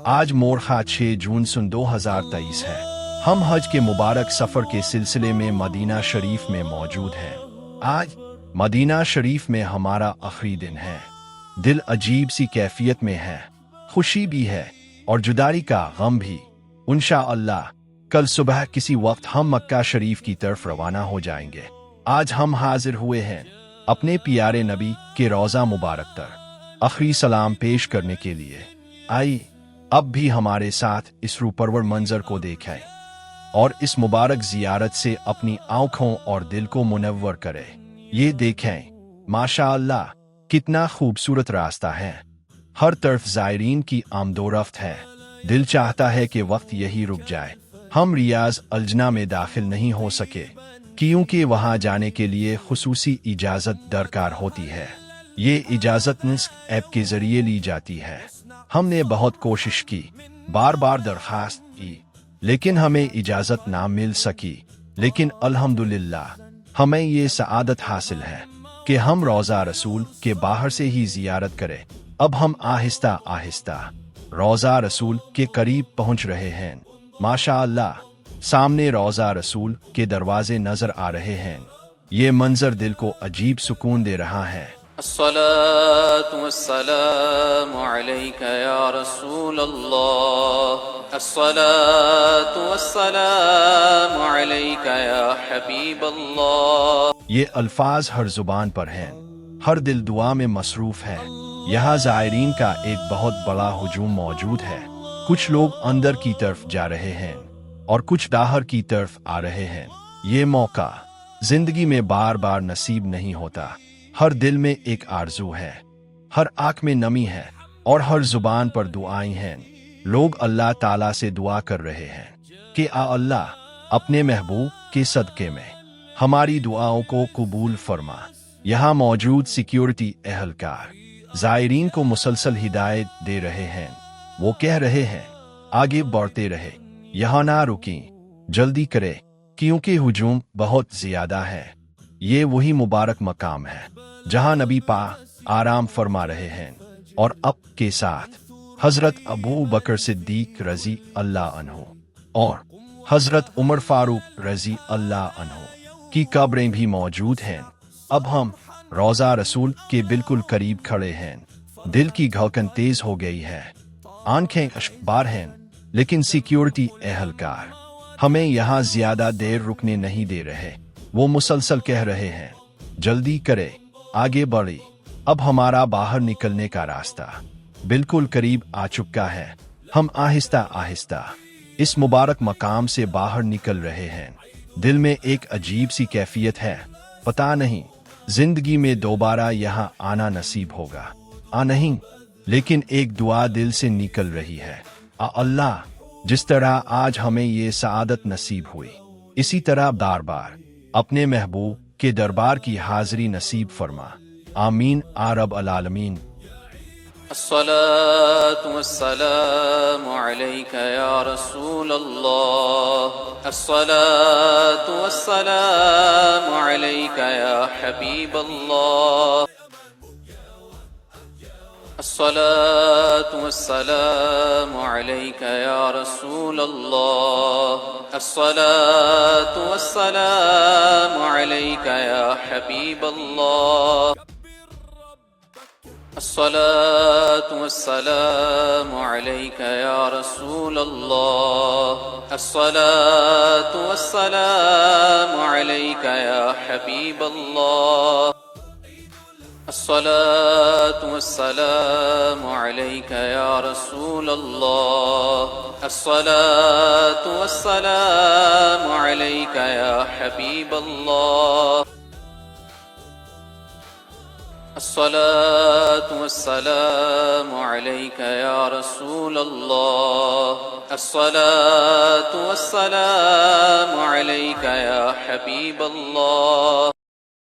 آج مورخہ 6 جون سن 2023 ہے۔ ہم حج کے مبارک سفر کے سلسلے میں مدینہ شریف میں موجود ہیں۔ آج مدینہ شریف میں ہمارا آخری دن ہے۔ دل عجیب سی کیفیت میں ہے، خوشی بھی ہے اور جدائی کا غم بھی۔ انشاءاللہ کل صبح کسی وقت ہم مکہ شریف کی طرف روانہ ہو جائیں گے۔ آج ہم حاضر ہوئے ہیں اپنے پیارے نبی کے روضہ مبارک پر آخری سلام پیش کرنے کے لیے۔ آئیے اب بھی ہمارے ساتھ اس روپرور منظر کو دیکھیں اور اس مبارک زیارت سے اپنی آنکھوں اور دل کو منور کریں۔ یہ دیکھیں ماشاءاللہ کتنا خوبصورت راستہ ہے، ہر طرف زائرین کی آمد و رفت ہے۔ دل چاہتا ہے کہ وقت یہی رک جائے۔ ہم ریاض الجنہ میں داخل نہیں ہو سکے کیونکہ وہاں جانے کے لیے خصوصی اجازت درکار ہوتی ہے۔ یہ اجازت نسک ایپ کے ذریعے لی جاتی ہے۔ ہم نے بہت کوشش کی، بار بار درخواست کی، لیکن ہمیں اجازت نہ مل سکی۔ لیکن الحمدللہ ہمیں یہ سعادت حاصل ہے کہ ہم روضہ رسول کے باہر سے ہی زیارت کریں۔ اب ہم آہستہ آہستہ روضہ رسول کے قریب پہنچ رہے ہیں۔ ماشاءاللہ سامنے روضہ رسول کے دروازے نظر آ رہے ہیں۔ یہ منظر دل کو عجیب سکون دے رہا ہے۔ الصلاة والسلام عليك يا رسول الله، الصلاة والسلام عليك يا حبيب الله۔ یہ الفاظ ہر زبان پر ہیں، ہر دل دعا میں مصروف ہے۔ یہاں زائرین کا ایک بہت بڑا ہجوم موجود ہے۔ کچھ لوگ اندر کی طرف جا رہے ہیں اور کچھ باہر کی طرف آ رہے ہیں۔ یہ موقع زندگی میں بار بار نصیب نہیں ہوتا۔ ہر دل میں ایک آرزو ہے، ہر آنکھ میں نمی ہے اور ہر زبان پر دعائیں ہیں۔ لوگ اللہ تعالیٰ سے دعا کر رہے ہیں کہ اللہ اپنے محبوب کے صدقے میں ہماری دعاؤں کو قبول فرما۔ یہاں موجود سیکیورٹی اہلکار زائرین کو مسلسل ہدایت دے رہے ہیں۔ وہ کہہ رہے ہیں آگے بڑھتے رہے، یہاں نہ رکیں، جلدی کرے کیونکہ ہجوم بہت زیادہ ہے۔ یہ وہی مبارک مقام ہے جہاں نبی پاک آرام فرما رہے ہیں اور اب کے ساتھ حضرت ابو بکر صدیق رضی اللہ عنہ اور حضرت عمر فاروق رضی اللہ عنہ کی قبریں بھی موجود ہیں۔ اب ہم روضہ رسول کے بالکل قریب کھڑے ہیں۔ دل کی دھڑکن تیز ہو گئی ہے، آنکھیں اشک بار ہیں، لیکن سیکیورٹی اہلکار ہمیں یہاں زیادہ دیر رکنے نہیں دے رہے۔ وہ مسلسل کہہ رہے ہیں جلدی کرے، آگے بڑھے۔ اب ہمارا باہر نکلنے کا راستہ بالکل قریب آ چکا ہے۔ ہم آہستہ آہستہ اس مبارک مقام سے باہر نکل رہے ہیں۔ دل میں ایک عجیب سی کیفیت ہے، پتہ نہیں زندگی میں دوبارہ یہاں آنا نصیب ہوگا نہیں، لیکن ایک دعا دل سے نکل رہی ہے، اللہ جس طرح آج ہمیں یہ سعادت نصیب ہوئی، اسی طرح بار بار اپنے محبوب کے دربار کی حاضری نصیب فرما، آمین رب العالمین۔ الصلاة والسلام عليك يا رسول الله، الصلاة والسلام عليك يا حبيب الله، الصلاة والسلام عليك يا رسول الله، الصلاة والسلام عليك يا حبيب الله، الصلاة والسلام عليك يا رسول الله، الصلاة والسلام عليك يا حبيب الله، الصلاة والسلام عليك يا رسول الله، الصلاة والسلام عليك يا حبيب الله، الصلاة والسلام عليك يا رسول الله، الصلاة والسلام عليك يا حبيب الله۔